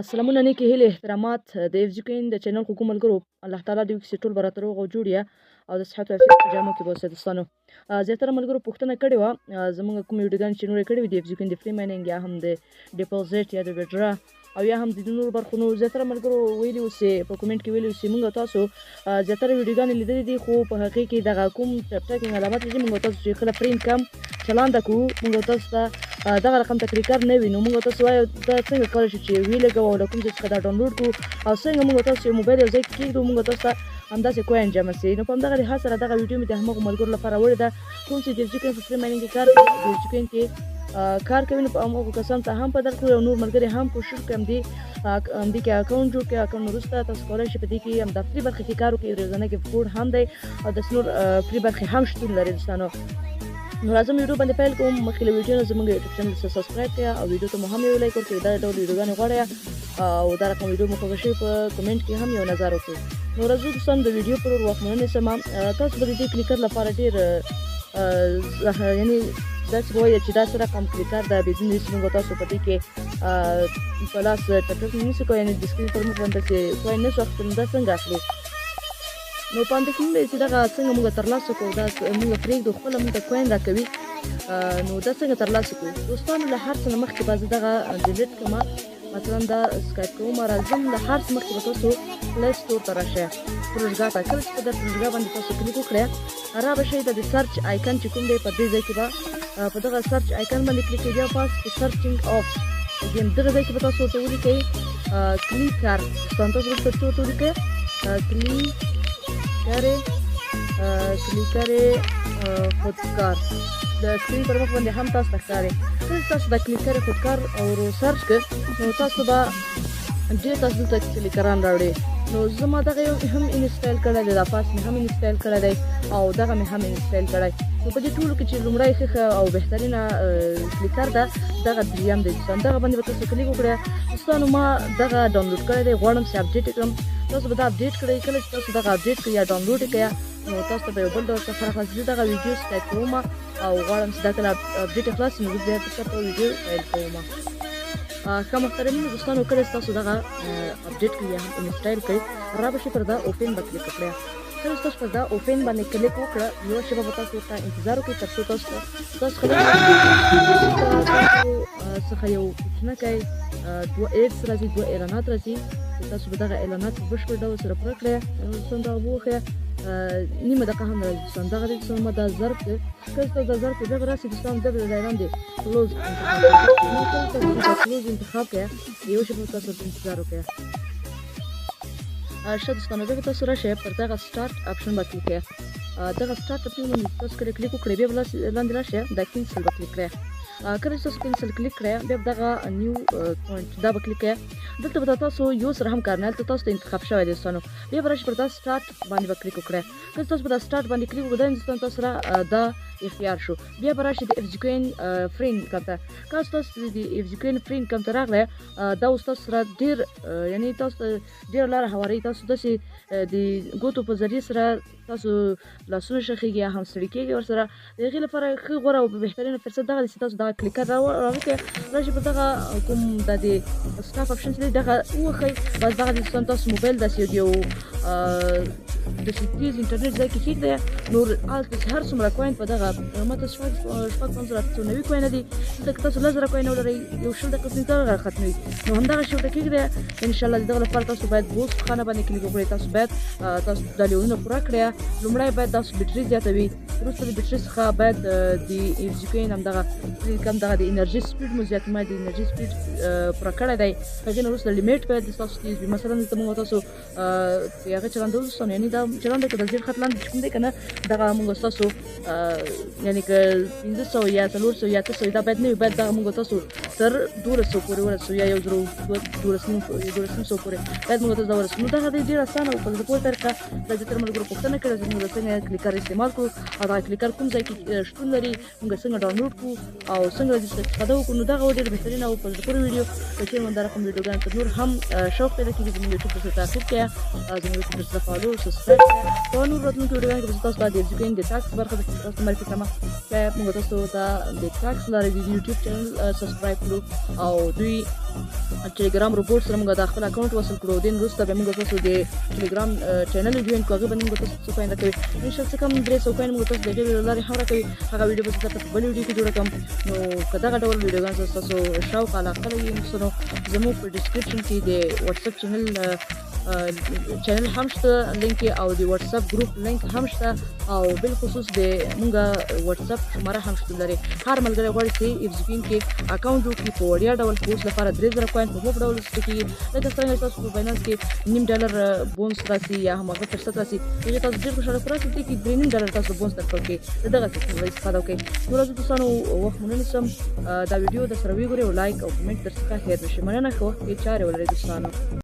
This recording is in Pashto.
سلامونه نیکې هیلې احترامات د FGKN د چینل خو کوم ملګرو الله تعالی دې وکړي چې ټول به راته روغ او جوړ یا او د صحت او عافیت په جامو کې به اوسئ دوستانو. زیاتره ملګرو پوښتنه کړې وه زموږ کوم ویډیوګانې چې نورې کړې وې د FGKN د فري مایننګ یا هم د ډیپوزیټ یا د ویډرا او یا هم د نورو برخو نو زیاتره ملګرو ویلي وو چې په کومنټ کې ویلي وو چې موږ تاسو زیاتره ویډیوګانې لیدلې دي خو په هغې کې دغه کوم ټاکنګ علامات چې موږ تاسو چې کله فري انکم چلانده کوو موږ تاسو ته دغه رقم ته کلیکر نه وي نو موږ تاسو وایو دا څنګه کولی شو چې ویلګو او له کوم ځای څخه دا ډاونلوډ کړو او څنګه موږ تاسو یو موبایل یو ځای کې کېږدو موږ تاسو ته همداسې کوین جمع سي نو په همدغه لحاظ سره دغه ویډیو مې د همغو ملګرو لپاره وړې ده کوم چې د FGKN په فري مایننګ کې کار کوي د FGKN کې کار کوي نو په همغو کسانو ته هم په درکړو او نور ملګري هم کوشش کوي همدې کې اکاونټ جوړ کړي اکاونټ وروسته تاسو کولی شئ په دې کې همدا فري برخه کې کار وکړئ ورځنی کې کوډ هم دی او داسې نور فري برخې هم شتون لري دوستانو. نو راځم ویډیو باندې پیل کوم مخکې له ویډیو نه زموږ یوټیوب چینل ته سبسکرایب کړئ او ویډیو ته مو هم یو لایک ورکړئ دا ډول ویډیوګانې غواړئ او دا رقم ویډیو مو خوښه شوي په کمنټ کې هم یو نظر وکړئ. نو راځو دوستان د ویډیو پر وخت مو نه نیسم تاسو به د دې کلیکر لپاره ډېر یعنې داسې به وایي چې داسې رقم کلیکر ده بدون هېڅ موږ تاسو په دې کې په لاس ټکټ نشو کولی یعنې د سکرین پر مخ باندې چې کوین نشو اخیستلی نو دا څنګه اخلو نو په اندېښنه دی چې دغه څنګه موږ ترلاسه کړو دا موږ پرېږدو خپله موږ ته کوین راکوي نو دا څنګه ترلاسه کړو دوستانو له هر څه نه مخکې به زه دغه ډیلیټ کړم مثلا دا سکایپ کوم راځم له هر څه مخکې به تاسو پلی سټور ته راشئ پروژګا ته کله چې په دا پروژګا باندې تاسو کلیک وکړئ را به شئ د سرچ آیکن چې کوم دی په دې ځای کې به په دغه سرچ آیکن باندې کلیک کړئ بیا پاس په سرچینګ آف دغه ځای کې به تاسو ورته ولیکئ کلیکر دوستان تاسو ورته ورته ولیکئ کلیکر خودکار د سکرین پر مخ باندې هم تاسو ته ښکاري کله چې تاسو د کلیکر خودکار او سرچ کړئ نو تاسو به ډېر تاسو دلته کلیکران راوړي نو زما دغه یو هم انسټایل کړی دی دا پاس مې هم انسټایل کړی دی او دغه مې هم انسټایل کړی نو په دې ټولو کې چې لومړی ښه او بهترینه کلیکر ده دغه دریم دی دوستان دغه باندې به تاسو کلیک وکړئ دوستانو ما دغه ډاونلوډ کړی دی غواړم چې اپډیټ کړم تاسو به دا اپډیټ کړئ کله چې تاسو دغه اپډیټ کړئ یا ډاونلوډ یې کړئ نو تاسو ته به یو بل ډول څه فرق راشي زه دغه ویډیو سکایپ کوم او غواړم چې دا کله اپډیټ خلاص نو زه بیا درته په ویډیو پیل کوم. ښه محترمینو دوستانو کله چې تاسو دغه اپډیټ کړئ یا هم انسټایل کړئ را به شي پر دا اوپن به کلیک وکړئ کله چې تاسو پر دا اوپن باندې کلیک وکړه یوه شېبه به تاسو ورته انتظار وکړئ تر څو تاسو څخه یو کوچنکی دوه ایډس راځي دوه اعلانات راځي چې تاسو به دغه اعلانات په بشپړ ډول سره پوره کړئ دوستان دغه به وښیه نیمه دقیقه هم راځي دوستان دغه دی دوستان ما دا ظرف دی کله چې تاسو دا ظرف بیا به راسي دوستان بیا به د لاندې کلوز انتخاب کړئ یوه شېبه تاسو ورته انتظار وکړئ. ښه دوستانو بیا به تاسو راشئ پر دغه سټارټ اپشن به کلیک کړئ دغه سټارټ اپشن باندې تاسو کله کلیک وکړئ بیا به لاندې راشئ دا کینسل به کلیک کړئ کله چې تاسو کینسل کلیک کړئ بیا به دغه نیو پوینټ دا به کلیک کړئ دلته به تاسو یو سره هم کار نه هلته تاسو ته انتخاب شوی دی دوستانو بیا به راشئ پر دا سټارټ باندې به کلیک وکړئ کله چې تاسو په دا سټارټ باندې کلیک وکړئ دوستانو تاسو سره دا اختیار شو بیا به راشئ د FGKN فري انکم ته کله چې تاسو د FGKN فري انکم ته راغلی دا اوس تاسو سره ډېر یعنې تاسو ته ډېره لاره هواروي تاسو داسې د ګوتو په ذریعې سره تاسو لاسونه شخیږي یا هم ستړي کېږي ورسره د هغې لپاره ښه غوره او بهترینه فرصت دغه دی چې تاسو دغه کلیکر راوکړئ راشئ په دغه کوم دا د سټاف اپشن چې دی دغه ووښئ بس دغه د دوستان تاسو موبایل داسې یو داسې تیز انټرنټ ځای کې کېږدئ نور هلته چې هر څومره کوین په دغه ماته شپږ 590 کوینه دي دلته که تاسو 10,000 کوین ولرئ یو 20 دقیقې پرې دغه ختموي نو همدغه شی ورته کېږدئ انشاءالله د دغه لپاره تاسو باید بوست خانه باندې کلیک وکړئ تاسو باید تاسو دا لیونونه پوره کړئ لومړی باید تاسو بیټري زیاتوي وروسته د بیټري څخه باید د FGKN همدغه کم دغه د انرژي سپیډ مو زیات ما د انرژي سپیډ پوره کړی دی هغې نه وروسته لیمیټ باید ستاسو تیز وي مثلا دلته موږ تاسو هغه چلندول دوستانو یعنې دا چلند دی که د زیر خط لاندې چې کوم دی که نه دغه موږ ستاسو یعنې که 500 یا 400 یا 800 دا باید نه وي باید دغه موږ تاسو تر 1200 پورې ورسوو یا 1200 پورې باید موږ تاسو دا ورسوو نو دغه دی ډېر اسانه او په زړه پورې طریقه دا زیاتره ملګرو پوښتنه کړې چې موږ څنګه کلیکر استعمال کړو او دغه کلیکر کوم ځای کې شتون لري موږ څنګه ډاونلوډ کړو او څنګه استفاده وکړو نو دغه ډېر بهترینه او په زړه پورې ویډیو که چېرې دا رقم ویډیوګانو ته نور هم شوق پیدا کېږي زموږ یوټیوب ته سره تعقیب کړئ زموږ یوټیوب سره فالو سبسکرایب کړئ. په نور راتلونکو ویډیوګانو کې به زه تاسو ته د ایجوکین د ټاکس برخه درته تاسو ته معرفي کړم چې موږ تاسو ته د ټاکس لپاره د یوټیوب چینل سبسکرایب کړو او دوی ټلګرام روبوټ سره موږ د خپل اکاونټ وصل کړو. دین وروسته به موږ تاسو د ټلګرام چینل جوین کوو، هغه باندې موږ تاسو څه کوین راکوي ان شاء الله. څه کم 300 کوین موږ تاسو د دې لارې هم راکوي. هغه ویډیو به زه تاسو په بل ویډیو کې جوړ کړم. نو که دغه ډول ویډیوګان تاسو شوق علاقه لرئ نو زموږ په ډسکرپشن کې د واتساپ چینل هم شته لینک او د واتساپ ګروپ لینک هم شته او بل خصوص د مونږه واتساپ شماره هم شته لري. هر ملګری غواړي چې ایجوکین کې اکاونټ جوړ کړي په وړیا ډول کوس لپاره 3000 کوین په مفت ډول ستکي لکه څنګه تاسو په فاینانس کې $0.5 بونس راسي یا هم هغه فرصت راسي چې تاسو ډیر خوشاله پراسي چې $3.5 تاسو بونس درکړئ کې دغه څه استفاده وکړئ. نو راځو تاسو وخت مونږ نسم دا ویډیو د سره ویګورئ او لایک او کمنټ درڅخه هیر نشي مننه کوم چې چاره ولري دوستانو.